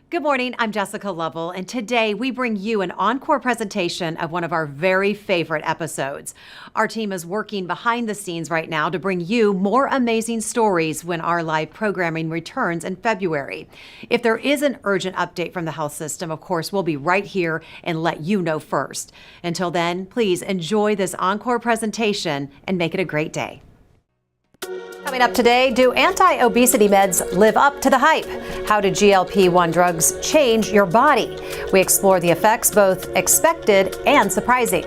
Good morning, I'm Jessica Lovell, and today we bring you an encore presentation of one of our very favorite episodes. Our team is working behind the scenes right now to bring you more amazing stories when our live programming returns in February. If there is an urgent update from the health system, of course, we'll be right here and let you know first. Until then, please enjoy this encore presentation and make it a great day. Coming up today, do anti-obesity meds live up to the hype? How do GLP-1 drugs change your body? We explore the effects, both expected and surprising.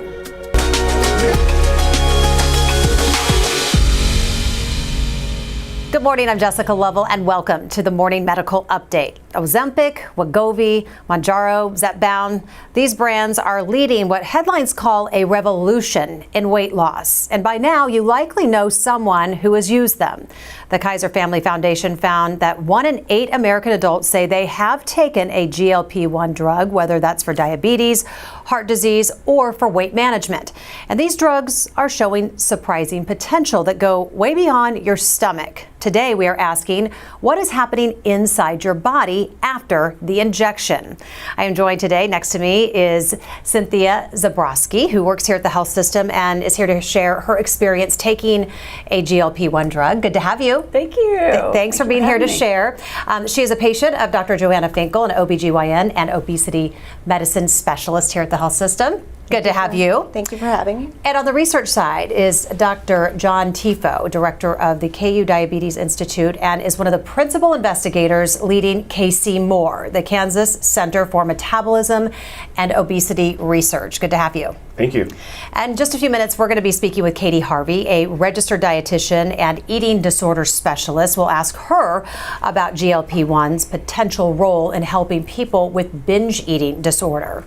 Good morning, I'm Jessica Lovell, and welcome to the Morning Medical Update. Ozempic, Wegovy, Mounjaro, Zepbound, these brands are leading what headlines call a revolution in weight loss. And by now, you likely know someone who has used them. The Kaiser Family Foundation found that 1 in 8 American adults say they have taken a GLP-1 drug, whether that's for diabetes, heart disease, or for weight management. And these drugs are showing surprising potential that go way beyond your stomach. Today, we are asking what is happening inside your body after the injection. I am joined today. Next to me is Cynthia Zabrowski, who works here at the health system and is here to share her experience taking a GLP-1 drug. Good to have you. Thank you. Thanks for being here to share. She is a patient of Dr. Joanna Finkel, an OBGYN and obesity medicine specialist here at the health system. Good to have you. Thank you for having me. And on the research side is Dr. John Tifo, director of the KU Diabetes Institute, and is one of the principal investigators leading KC Moore, the Kansas Center for Metabolism and Obesity Research. Good to have you. Thank you. And in just a few minutes, we're going to be speaking with Katie Harvey, a registered dietitian and eating disorder specialist. We'll ask her about GLP-1's potential role in helping people with binge eating disorder.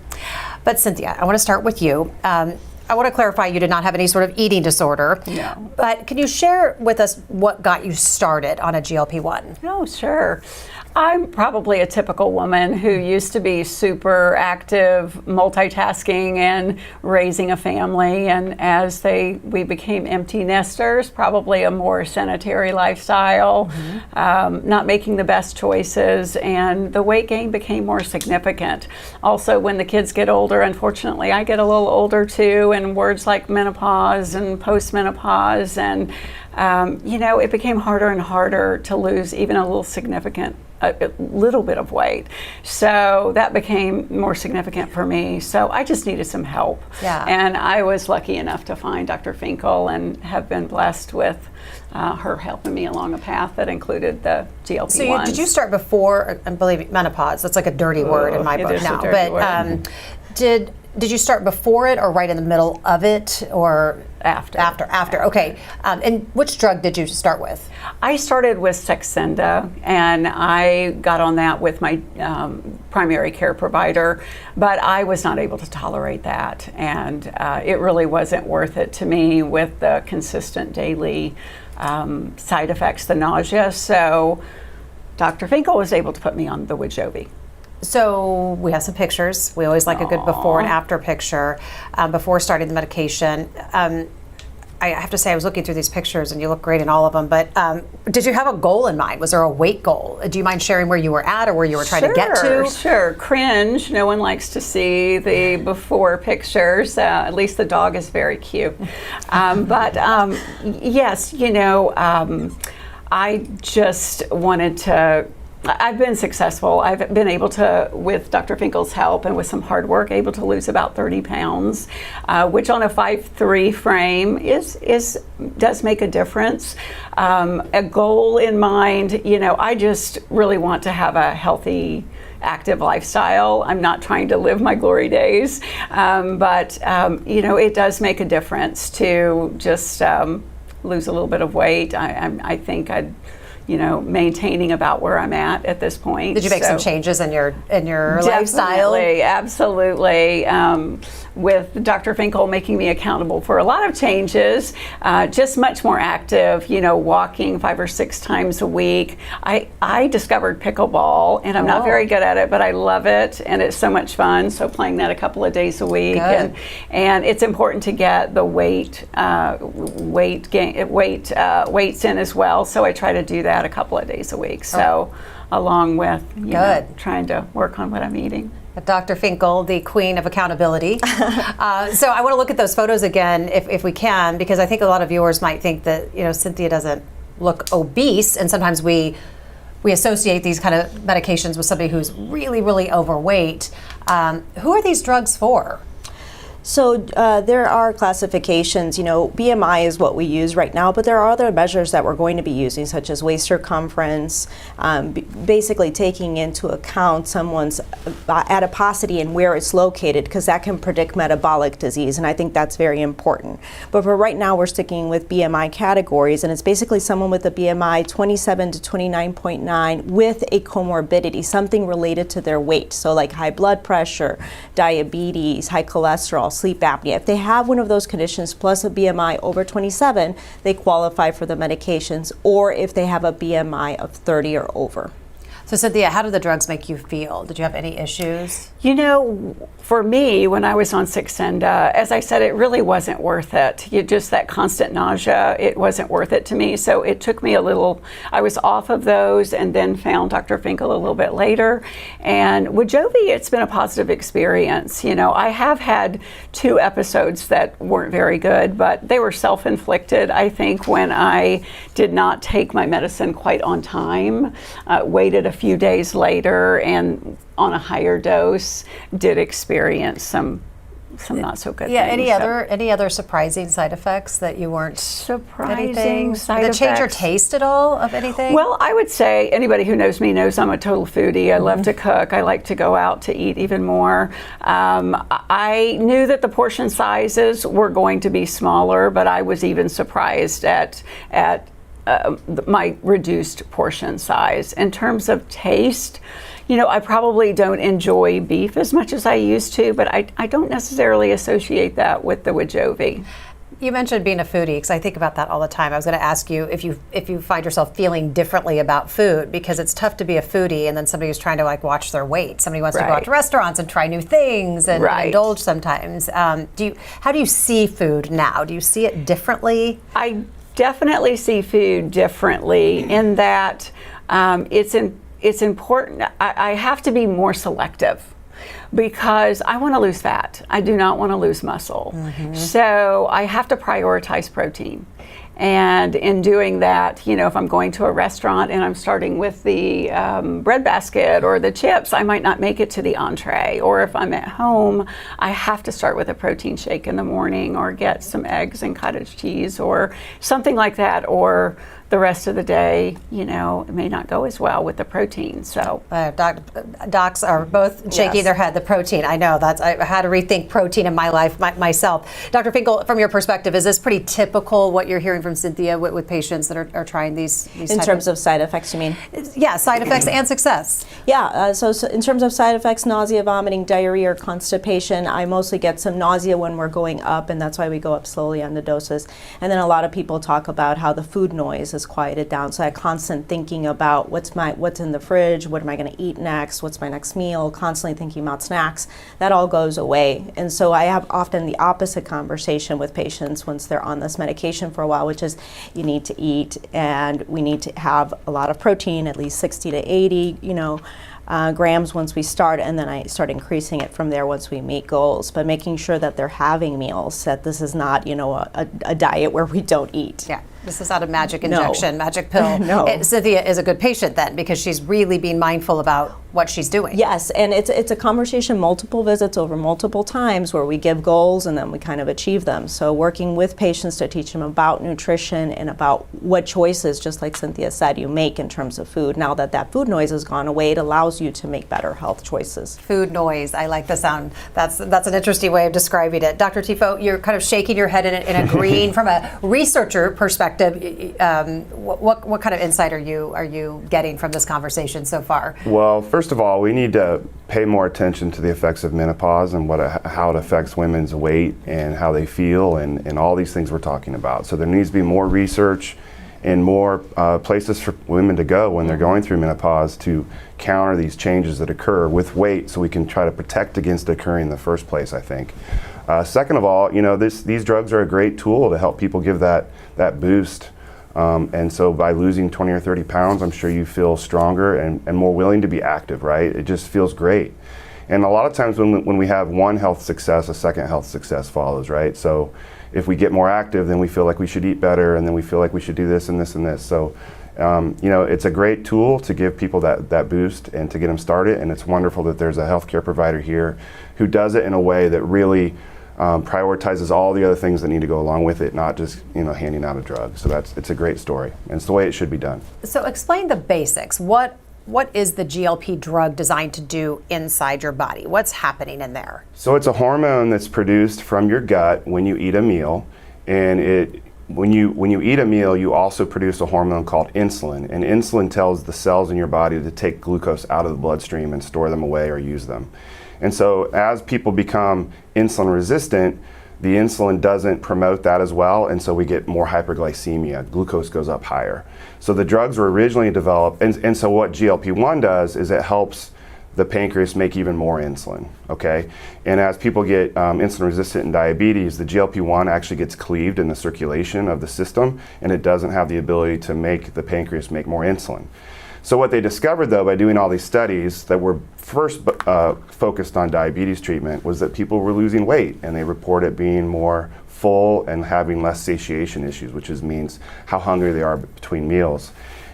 But Cynthia, I want to start with you. I want to clarify you did not have any sort of eating disorder. No. But can you share with us what got you started on a GLP-1? Oh, sure. I'm probably a typical woman who used to be super active, multitasking and raising a family. And as we became empty nesters, probably a more sedentary lifestyle, not making the best choices, and the weight gain became more significant. Also, when the kids get older, unfortunately, I get a little older too, and words like menopause and postmenopause, and it became harder and harder to lose even a little bit of weight. So that became more significant for me. So I just needed some help. Yeah. And I was lucky enough to find Dr. Finkel and have been blessed with her helping me along a path that included the GLP-1. So did you start before, I believe, menopause? That's like a dirty word in my book now. But did you start before it or right in the middle of it or after? Okay. And which drug did you start with? I started with Saxenda, and I got on that with my primary care provider, but I was not able to tolerate that, and it really wasn't worth it to me with the consistent daily side effects, the nausea. So Dr. Finkel was able to put me on the Wegovy. So we have some pictures. We always like a good before and after picture before starting the medication. I have to say I was looking through these pictures and you look great in all of them, but did you have a goal in mind? Was there a weight goal? Do you mind sharing where you were at or where you were trying to get to? Sure. Cringe. No one likes to see the before pictures. At least the dog is very cute. But yes, I just wanted to. I've been successful. I've been able to, with Dr. Finkel's help and with some hard work, able to lose about 30 pounds, which on a 5'3" frame does make a difference. A goal in mind, I just really want to have a healthy, active lifestyle. I'm not trying to live my glory days, but it does make a difference to just lose a little bit of weight. I think I'd maintaining about where I'm at this point. Did you make some changes in your lifestyle? Absolutely. With Dr. Finkel making me accountable for a lot of changes, just much more active, walking 5 or 6 times a week. I discovered pickleball, and I'm not very good at it, but I love it, and it's so much fun. So playing that a couple of days a week, and it's important to get the weights in as well. So I try to do that. that a couple of days a week. So along with trying to work on what I'm eating. Dr. Finkel, the queen of accountability. So I want to look at those photos again, if we can, because I think a lot of viewers might think that Cynthia doesn't look obese, and sometimes we associate these kind of medications with somebody who's really, really overweight. Who are these drugs for? So there are classifications. BMI is what we use right now, but there are other measures that we're going to be using, such as waist circumference, basically taking into account someone's adiposity and where it's located, because that can predict metabolic disease, and I think that's very important. But for right now, we're sticking with BMI categories, and it's basically someone with a BMI 27 to 29.9 with a comorbidity, something related to their weight. So like high blood pressure, diabetes, high cholesterol, sleep apnea. If they have one of those conditions plus a BMI over 27, they qualify for the medications, or if they have a BMI of 30 or over. So Cynthia, how do the drugs make you feel? Did you have any issues? For me, when I was on Saxenda, as I said, it really wasn't worth it. Just that constant nausea, it wasn't worth it to me. So it took me I was off of those and then found Dr. Finkel a little bit later. And Wegovy, it's been a positive experience. I have had 2 episodes that weren't very good, but they were self-inflicted, I think, when I did not take my medicine quite on time, waited a few days later, and on a higher dose did experience some not so good things. Any other surprising side effects that you weren't surprising side that effects? Change your taste at all of anything? Well, I would say anybody who knows me knows I'm a total foodie. I love to cook. I like to go out to eat even more. I knew that the portion sizes were going to be smaller, but I was even surprised at my reduced portion size. In terms of taste, I probably don't enjoy beef as much as I used to, but I don't necessarily associate that with the Wegovy. You mentioned being a foodie, because I think about that all the time. I was going to ask you if you find yourself feeling differently about food, because it's tough to be a foodie and then somebody who's trying to watch their weight. Somebody wants to go out to restaurants and try new things and indulge sometimes. How do you see food now? Do you see it differently? I definitely see food differently in that it's important. I have to be more selective, because I want to lose fat. I do not want to lose muscle. So I have to prioritize protein. And in doing that, if I'm going to a restaurant and I'm starting with the bread basket or the chips, I might not make it to the entree. Or if I'm at home, I have to start with a protein shake in the morning, or get some eggs and cottage cheese or something like that. Or the rest of the day, it may not go as well with the protein. So docs are both shaking their head. The protein, I know I had to rethink protein in my life myself. Dr. Finkel, from your perspective, is this pretty typical what you're hearing from Cynthia with patients that are trying these in terms of side effects, you mean? Yeah, side effects and success. Yeah, so in terms of side effects, nausea, vomiting, diarrhea, or constipation, I mostly get some nausea when we're going up, and that's why we go up slowly on the doses. And then a lot of people talk about how the food noise is quieted down. So I constant thinking about what's in the fridge, what am I going to eat next, what's my next meal, constantly thinking about snacks. That all goes away. And so I have often the opposite conversation with patients once they're on this medication for a while, which is you need to eat, and we need to have a lot of protein, at least 60 to 80, grams once we start, and then I start increasing it from there once we meet goals. But making sure that they're having meals, that this is not, a diet where we don't eat. Yeah. This is not a magic injection, magic pill. No. Cynthia is a good patient then, because she's really being mindful about what she's doing. Yes, and it's a conversation, multiple visits over multiple times, where we give goals and then we kind of achieve them. So working with patients to teach them about nutrition and about what choices, just like Cynthia said, you make in terms of food. Now that food noise has gone away, it allows you to make better health choices. Food noise, I like the sound. That's an interesting way of describing it. Dr. Tifo, you're kind of shaking your head and agreeing. From a researcher perspective, what kind of insight are you getting from this conversation so far? Well, first of all, we need to pay more attention to the effects of menopause and how it affects women's weight and how they feel and all these things we're talking about. So there needs to be more research and more places for women to go when they're going through menopause to counter these changes that occur with weight, so we can try to protect against occurring in the first place, I think. Second of all, these drugs are a great tool to help people give that boost And so by losing 20 or 30 pounds, I'm sure you feel stronger and more willing to be active, right? It just feels great. And a lot of times when we have one health success, a second health success follows, right? So if we get more active, then we feel like we should eat better, and then we feel like we should do this and this and this. So, you know, it's a great tool to give people that boost and to get them started. And it's wonderful that there's a healthcare provider here who does it in a way that really prioritizes all the other things that need to go along with it, not just, you know, handing out a drug. So it's a great story, and it's the way it should be done. So explain the basics. What is the GLP drug designed to do inside your body? What's happening in there? So it's a hormone that's produced from your gut when you eat a meal, and when you eat a meal, you also produce a hormone called insulin, and insulin tells the cells in your body to take glucose out of the bloodstream and store them away or use them. And so as people become insulin resistant, the insulin doesn't promote that as well, and so we get more hyperglycemia. Glucose goes up higher. So the drugs were originally developed, and so what GLP-1 does is it helps the pancreas make even more insulin, okay? And as people get insulin resistant and diabetes, the GLP-1 actually gets cleaved in the circulation of the system, and it doesn't have the ability to make the pancreas make more insulin. So what they discovered, though, by doing all these studies that were first focused on diabetes treatment, was that people were losing weight, and they reported being more full and having less satiation issues, which means how hungry they are between meals.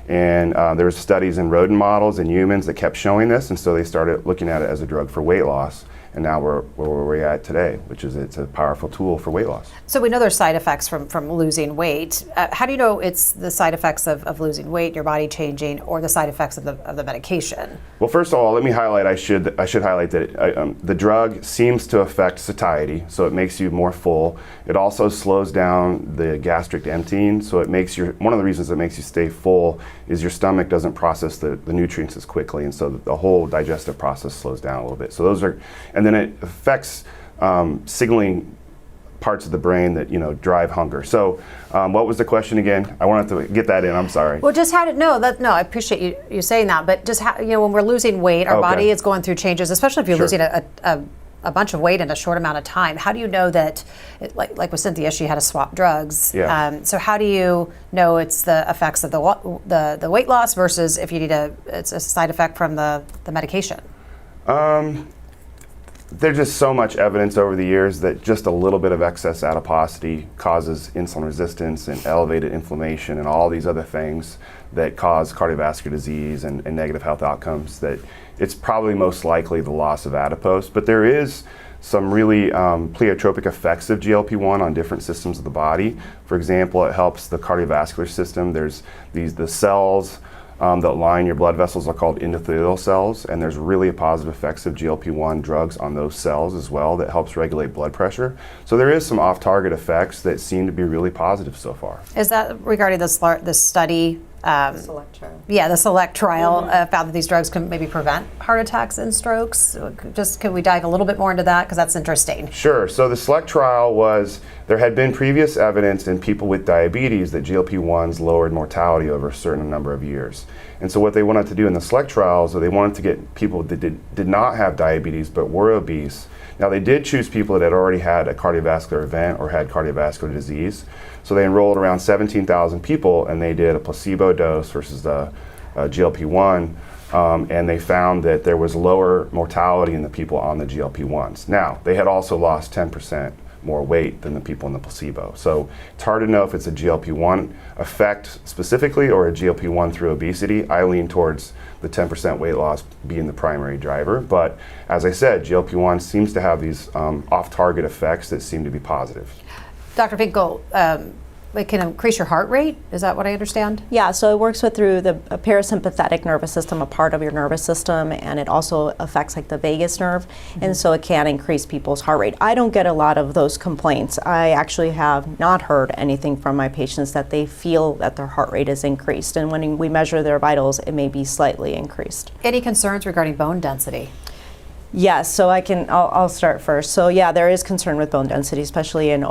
And there were studies in rodent models and humans that kept showing this, and so they started looking at it as a drug for weight loss. And now we're where we're at today, which is it's a powerful tool for weight loss. So we know there's side effects from losing weight. How do you know it's the side effects of losing weight, your body changing, or the side effects of the medication? Well, first of all, let me highlight. I should highlight that the drug seems to affect satiety, so it makes you more full. It also slows down the gastric emptying, so it makes one of the reasons it makes you stay full is your stomach doesn't process the nutrients as quickly, and so the whole digestive process slows down a little bit. So those are, and then it affects signaling parts of the brain that drive hunger. So what was the question again? I wanted to get that in. I'm sorry. Well, just how I appreciate you saying that, but just how, when we're losing weight, our body is going through changes, especially if you're losing a bunch of weight in a short amount of time. How do you know that, like with Cynthia, she had to swap drugs. Yeah. So how do you know it's the effects of the weight loss versus if you need it's a side effect from the medication? There's just so much evidence over the years that just a little bit of excess adiposity causes insulin resistance and elevated inflammation and all these other things that cause cardiovascular disease and negative health outcomes, that it's probably most likely the loss of adipose. But there is some really pleiotropic effects of GLP-1 on different systems of the body. For example, it helps the cardiovascular system. There's the cells that line your blood vessels are called endothelial cells, and there's really positive effects of GLP-1 drugs on those cells as well that helps regulate blood pressure. So there is some off-target effects that seem to be really positive so far. Is that regarding the study? Select trial. Yeah, the SELECT trial found that these drugs can maybe prevent heart attacks and strokes. Just can we dive a little bit more into that, because that's interesting? Sure. So the SELECT trial there had been previous evidence in people with diabetes that GLP-1s lowered mortality over a certain number of years. And so what they wanted to do in the SELECT trials, they wanted to get people that did not have diabetes but were obese. Now they did choose people that had already had a cardiovascular event or had cardiovascular disease. So they enrolled around 17,000 people, and they did a placebo dose versus the GLP-1, and they found that there was lower mortality in the people on the GLP-1s. Now, they had also lost 10% more weight than the people in the placebo. So it's hard to know if it's a GLP-1 effect specifically or a GLP-1 through obesity. I lean towards the 10% weight loss being the primary driver. But as I said, GLP-1 seems to have these off-target effects that seem to be positive. Dr. Finkel, it can increase your heart rate? Is that what I understand? Yeah, so it works through the parasympathetic nervous system, a part of your nervous system, and it also affects like the vagus nerve, and so it can increase people's heart rate. I don't get a lot of those complaints. I actually have not heard anything from my patients that they feel that their heart rate is increased, and when we measure their vitals, it may be slightly increased. Any concerns regarding bone density? Yes, so I'll start first. So yeah, there is concern with bone density, especially in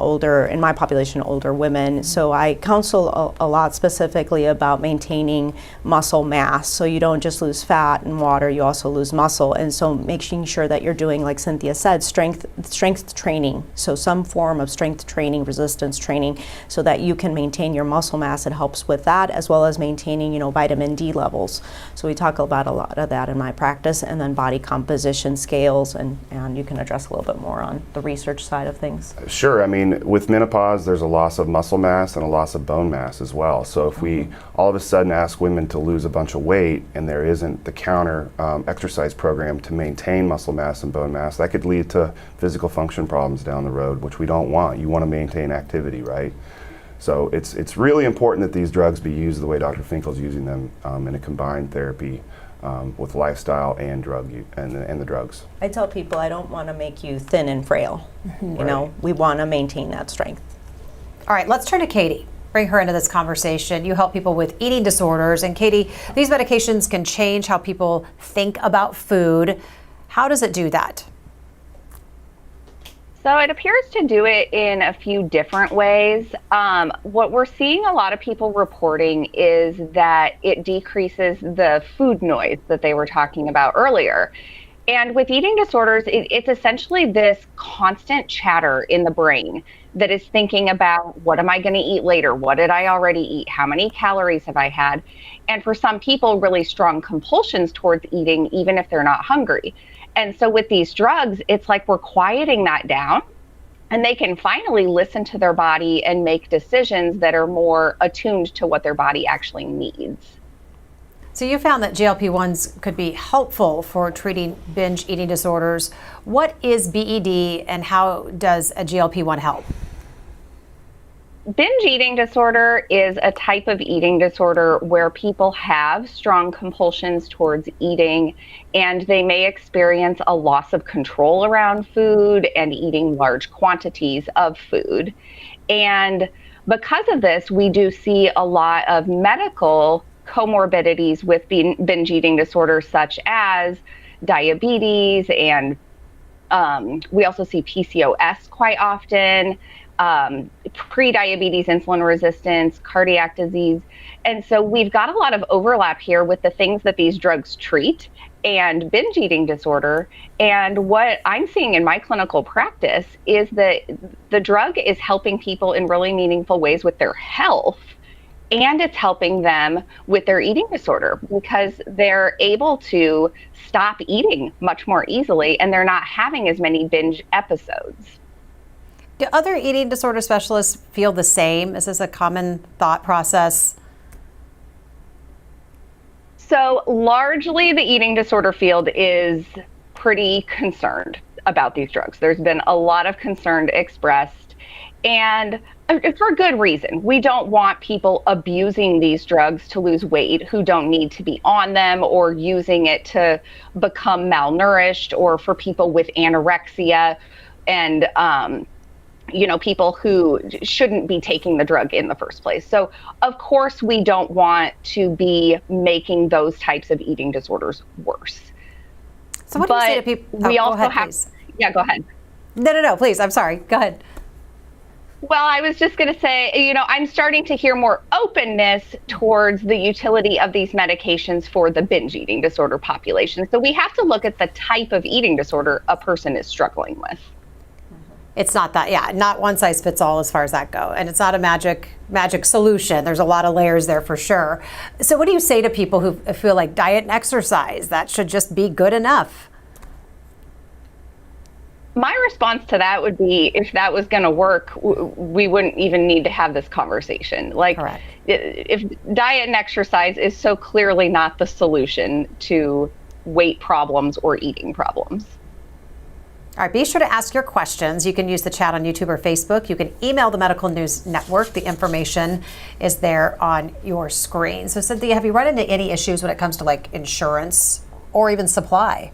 my population, older women. So I counsel a lot specifically about maintaining muscle mass. So you don't just lose fat and water, you also lose muscle. And so making sure that you're doing, like Cynthia said, strength training. So some form of strength training, resistance training, so that you can maintain your muscle mass. It helps with that, as well as maintaining, vitamin D levels. So we talk about a lot of that in my practice, and then body composition scales, and you can address a little bit more on the research side of things. Sure. I mean, with menopause, there's a loss of muscle mass and a loss of bone mass as well. So if we all of a sudden ask women to lose a bunch of weight and there isn't the counter exercise program to maintain muscle mass and bone mass, that could lead to physical function problems down the road, which we don't want. You want to maintain activity, right? So it's really important that these drugs be used the way Dr. Finkel's using them in a combined therapy with lifestyle and the drugs. I tell people I don't want to make you thin and frail. Right. We want to maintain that strength. All right, let's turn to Katie. Bring her into this conversation. You help people with eating disorders. And Katie, these medications can change how people think about food. How does it do that? So it appears to do it in a few different ways. What we're seeing a lot of people reporting is that it decreases the food noise that they were talking about earlier. And with eating disorders, it's essentially this constant chatter in the brain that is thinking about, what am I going to eat later? What did I already eat? How many calories have I had? And for some people, really strong compulsions towards eating, even if they're not hungry. And so with these drugs, it's like we're quieting that down, and they can finally listen to their body and make decisions that are more attuned to what their body actually needs. So you found that GLP-1s could be helpful for treating binge eating disorders. What is BED and how does a GLP-1 help? Binge eating disorder is a type of eating disorder where people have strong compulsions towards eating, and they may experience a loss of control around food and eating large quantities of food. And because of this, we do see a lot of medical comorbidities with binge eating disorders, such as diabetes, and we also see PCOS quite often, pre-diabetes, insulin resistance, cardiac disease. And so we've got a lot of overlap here with the things that these drugs treat and binge eating disorder. And what I'm seeing in my clinical practice is that the drug is helping people in really meaningful ways with their health, and it's helping them with their eating disorder because they're able to stop eating much more easily, and they're not having as many binge episodes. Do other eating disorder specialists feel the same? Is this a common thought process? So largely the eating disorder field is pretty concerned about these drugs. There's been a lot of concern expressed, and for good reason. We don't want people abusing these drugs to lose weight who don't need to be on them, or using it to become malnourished, or for people with anorexia and people who shouldn't be taking the drug in the first place. So of course we don't want to be making those types of eating disorders worse. So what do you say to people? We also go ahead, have, please. Yeah, go ahead. No, please. I'm sorry. Go ahead. Well, I was just going to say, I'm starting to hear more openness towards the utility of these medications for the binge eating disorder population. So we have to look at the type of eating disorder a person is struggling with. It's not that, not one size fits all as far as that go. And it's not a magic solution. There's a lot of layers there for sure. So what do you say to people who feel like diet and exercise, that should just be good enough? My response to that would be, if that was going to work, we wouldn't even need to have this conversation. Correct. If diet and exercise is so clearly not the solution to weight problems or eating problems. All right, be sure to ask your questions. You can use the chat on YouTube or Facebook. You can email the Medical News Network. The information is there on your screen. So Cynthia, have you run into any issues when it comes to like insurance or even supply?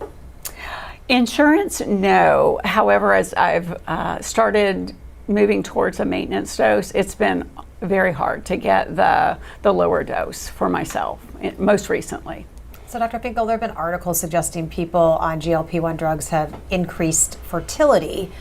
Insurance, no. However, as I've started moving towards a maintenance dose, it's been very hard to get the lower dose for myself, most recently. So, Dr. Finkel, there have been articles suggesting people on GLP-1 drugs have increased fertility.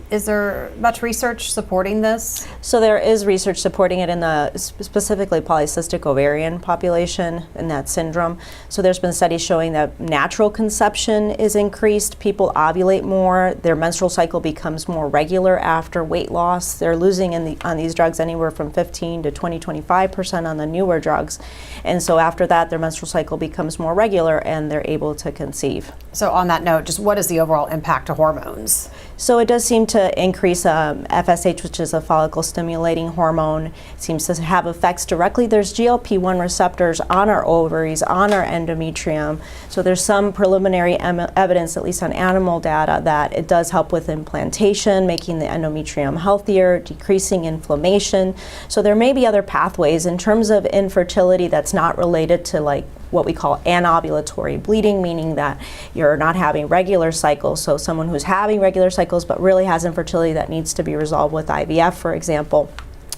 Is there much research supporting this? So there is research supporting it in the specifically polycystic ovarian population in that syndrome. So there's been studies showing that natural conception is increased, people ovulate more, their menstrual cycle becomes more regular after weight loss. They're losing on these drugs anywhere from 15 to 25% on the newer drugs. And so after that, their menstrual cycle becomes more regular and they're able to conceive. So on that note, just what is the overall impact to hormones? So it does seem to increase FSH, which is a follicle stimulating hormone. It seems to have effects directly. There's GLP-1 receptors on our ovaries, on our endometrium. So there's some preliminary evidence, at least on animal data, that it does help with implantation, making the endometrium healthier, decreasing inflammation. So there may be other pathways in terms of infertility that's not related to like what we call anovulatory bleeding, meaning that you're not having regular cycles. So someone who's having regular cycles but really has infertility that needs to be resolved with IVF, for example.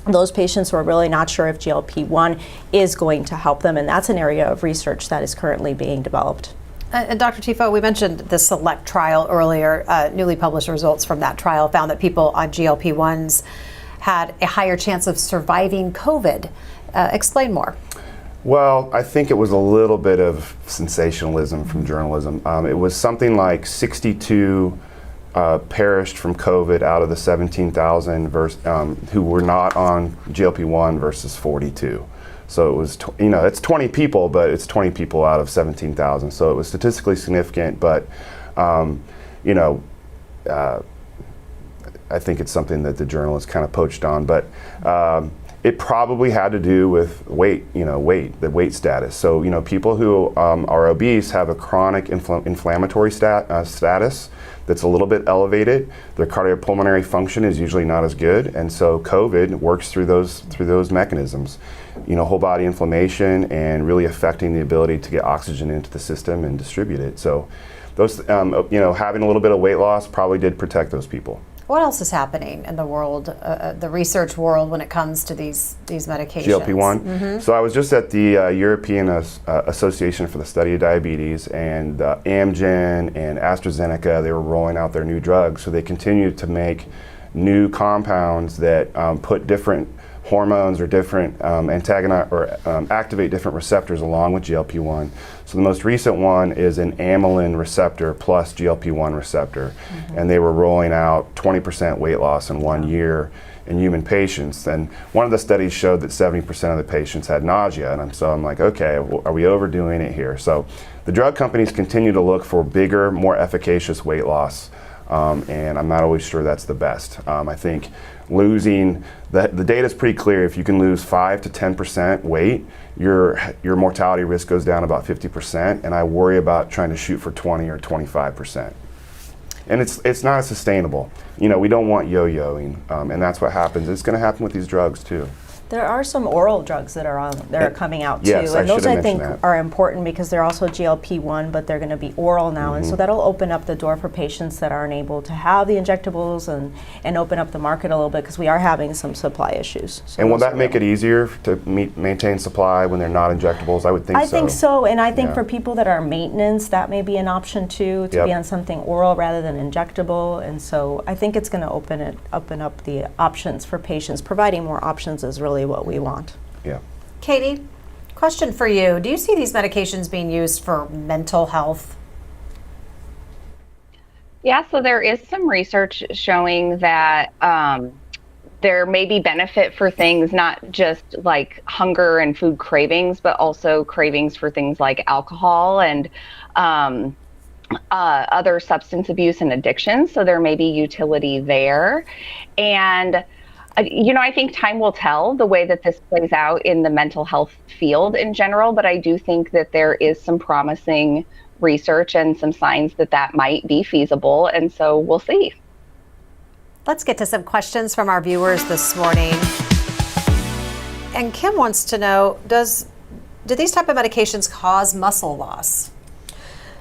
Those patients who are really not sure if GLP-1 is going to help them, and that's an area of research that is currently being developed. And Dr. Tifo, we mentioned the SELECT trial earlier. Newly published results from that trial found that people on GLP-1s had a higher chance of surviving COVID. Explain more. Well, I think it was a little bit of sensationalism from journalism. It was something like 62 perished from COVID out of the 17,000 who were not on GLP-1 versus 42. So it was, it's 20 people, but it's 20 people out of 17,000. So it was statistically significant, but, I think it's something that the journalists kind of poached on. But it probably had to do with weight, the weight status. So, people who are obese have a chronic inflammatory status that's a little bit elevated. Their cardiopulmonary function is usually not as good, and so COVID works through those mechanisms. Whole body inflammation and really affecting the ability to get oxygen into the system and distribute it. So, those, having a little bit of weight loss probably did protect those people. What else is happening in the world, the research world, when it comes to these medications? GLP-1? Mm-hmm. So I was just at the European Association for the Study of Diabetes, and Amgen and AstraZeneca, they were rolling out their new drugs. So they continue to make new compounds that put different hormones or different activate different receptors along with GLP-1. So the most recent one is an amylin receptor plus GLP-1 receptor, and they were rolling out 20% weight loss in 1 year in human patients. And one of the studies showed that 70% of the patients had nausea, and so I'm like, okay, are we overdoing it here? So the drug companies continue to look for bigger, more efficacious weight loss, and I'm not always sure that's the best. I think losing, the data is pretty clear. If you can lose 5 to 10% weight, your mortality risk goes down about 50%, and I worry about trying to shoot for 20 or 25%. And it's not sustainable. We don't want yo-yoing, and that's what happens. It's going to happen with these drugs too. There are some oral drugs that are coming out too, yes, and those I think that. are important because they're also GLP-1, but they're going to be oral now, and so that'll open up the door for patients that aren't able to have the injectables and open up the market a little bit because we are having some supply issues. So and will that make it easier to maintain supply when they're not injectables? I would think so. I think so, and I think for people that are maintenance, that may be an option too, to be on something oral rather than injectable, and so I think it's going to open up the options for patients. Providing more options is really what we want. Yeah. Katie, question for you. Do you see these medications being used for mental health? Yeah, so there is some research showing that there may be benefit for things not just like hunger and food cravings, but also cravings for things like alcohol and other substance abuse and addiction. So there may be utility there. And I think time will tell the way that this plays out in the mental health field in general, but I do think that there is some promising research and some signs that might be feasible, and so we'll see. Let's get to some questions from our viewers this morning. And Kim wants to know, do these type of medications cause muscle loss?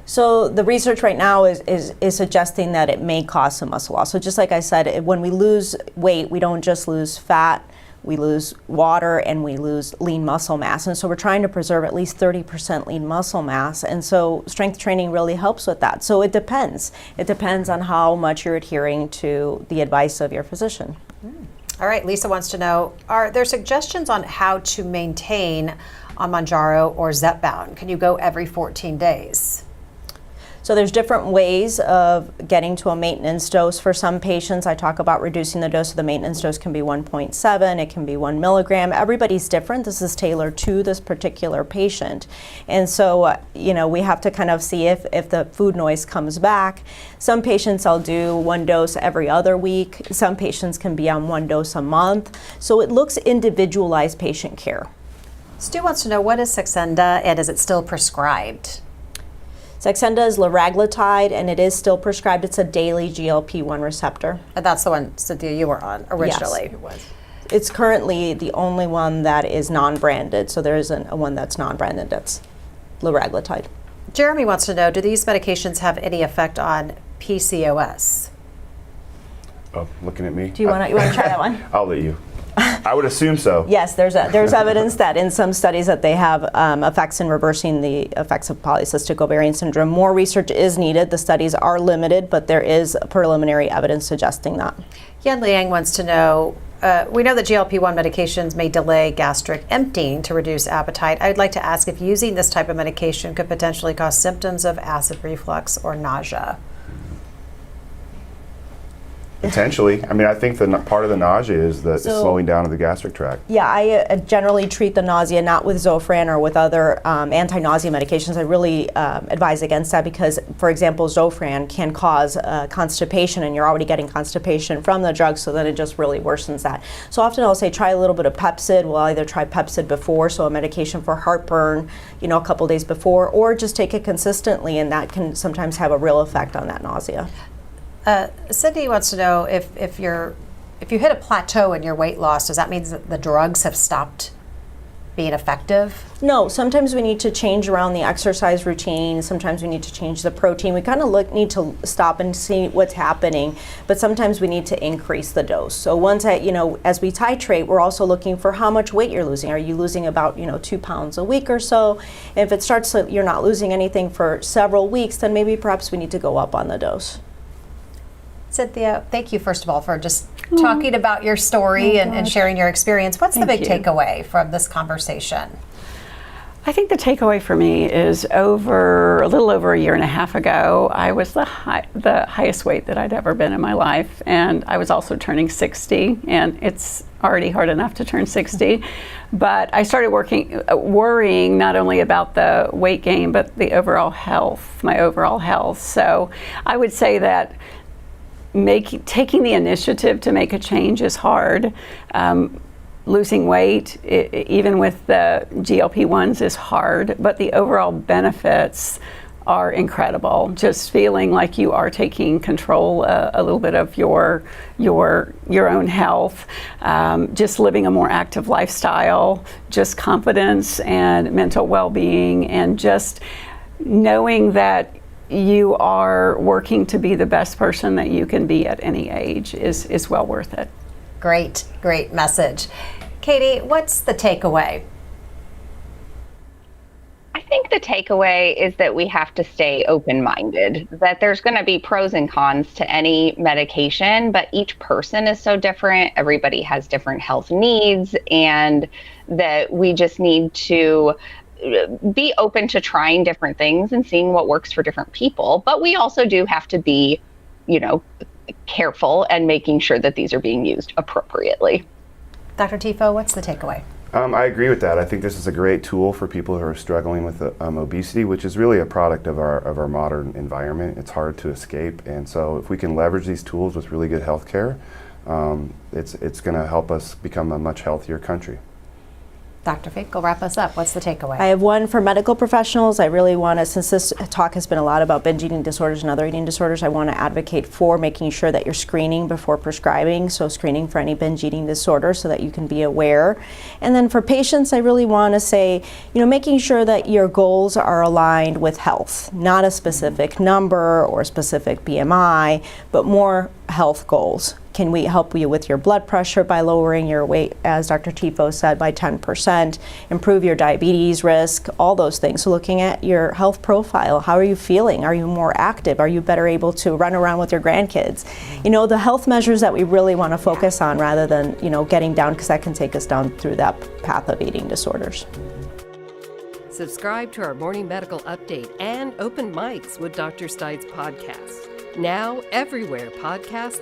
So the research right now is suggesting that it may cause some muscle loss. So just like I said, when we lose weight, we don't just lose fat, we lose water, and we lose lean muscle mass. And so we're trying to preserve at least 30% lean muscle mass. And so strength training really helps with that. So it depends. It depends on how much you're adhering to the advice of your physician. All right, Lisa wants to know, are there suggestions on how to maintain on Mounjaro or Zepbound? Can you go every 14 days? So there's different ways of getting to a maintenance dose. For some patients, I talk about reducing the dose. So the maintenance dose can be 1.7, it can be 1 milligram. Everybody's different. This is tailored to this particular patient. And so, we have to kind of see if the food noise comes back. Some patients I'll do 1 dose every other week. Some patients can be on 1 dose a month. So it looks individualized patient care. Stu wants to know, what is Saxenda and is it still prescribed? Saxenda is liraglutide, and it is still prescribed. It's a daily GLP-1 receptor. And that's the one, Cynthia, you were on originally. Yes, it was. It's currently the only one that is non-branded, so there isn't a one that's non-branded that's liraglutide. Jeremy wants to know, do these medications have any effect on PCOS? Oh, looking at me? Do you want to try that one? I'll let you. I would assume so. Yes, there's evidence that in some studies that they have effects in reversing the effects of polycystic ovarian syndrome. More research is needed. The studies are limited, but there is preliminary evidence suggesting that. Yan Liang wants to know, we know that GLP-1 medications may delay gastric emptying to reduce appetite. I'd like to ask if using this type of medication could potentially cause symptoms of acid reflux or nausea. Potentially. I mean, I think part of the nausea is the slowing down of the gastric tract. Yeah, I generally treat the nausea not with Zofran or with other anti-nausea medications. I really advise against that because, for example, Zofran can cause constipation, and you're already getting constipation from the drug, so then it just really worsens that. So often I'll say try a little bit of Pepcid. We'll either try Pepcid before, so a medication for heartburn, a couple days before, or just take it consistently, and that can sometimes have a real effect on that nausea. Cindy wants to know if you hit a plateau in your weight loss, does that mean that the drugs have stopped being effective? No, sometimes we need to change around the exercise routine. Sometimes we need to change the protein. We kind of need to stop and see what's happening, but sometimes we need to increase the dose. So once as we titrate, we're also looking for how much weight you're losing. Are you losing about 2 pounds a week or so? And if it starts that you're not losing anything for several weeks, then maybe perhaps we need to go up on the dose. Cynthia, thank you first of all for just talking about your story and sharing your experience. What's the big takeaway from this conversation? I think the takeaway for me is a little over a year and a half ago, I was the highest weight that I'd ever been in my life. And I was also turning 60, and it's already hard enough to turn 60. But I started worrying not only about the weight gain, but the overall health, my overall health. So I would say that taking the initiative to make a change is hard. Losing weight, even with the GLP-1s, is hard, but the overall benefits are incredible. Just feeling like you are taking control a little bit of your own health, just living a more active lifestyle, just confidence and mental well-being, and just knowing that you are working to be the best person that you can be at any age is well worth it. Great message. Katie, what's the takeaway? I think the takeaway is that we have to stay open-minded, that there's going to be pros and cons to any medication, but each person is so different. Everybody has different health needs, and that we just need to be open to trying different things and seeing what works for different people. But we also do have to be, careful and making sure that these are being used appropriately. Dr. Tifo, what's the takeaway? I agree with that. I think this is a great tool for people who are struggling with obesity, which is really a product of our modern environment. It's hard to escape, and so if we can leverage these tools with really good health care, it's going to help us become a much healthier country. Dr. Finkel, wrap us up. What's the takeaway? I have one for medical professionals. I really want to, since this talk has been a lot about binge eating disorders and other eating disorders, I want to advocate for making sure that you're screening before prescribing, so screening for any binge eating disorder so that you can be aware. And then for patients, I really want to say, making sure that your goals are aligned with health, not a specific number or specific BMI, but more health goals. Can we help you with your blood pressure by lowering your weight, as Dr. Tifo said, by 10%, improve your diabetes risk, all those things. So looking at your health profile, how are you feeling? Are you more active? Are you better able to run around with your grandkids? You know, the health measures that we really want to focus on rather than, you know, getting down, because that can take us down through that path of eating disorders. Subscribe to our morning medical update and open mics with Dr. Stites podcast. Now everywhere podcasts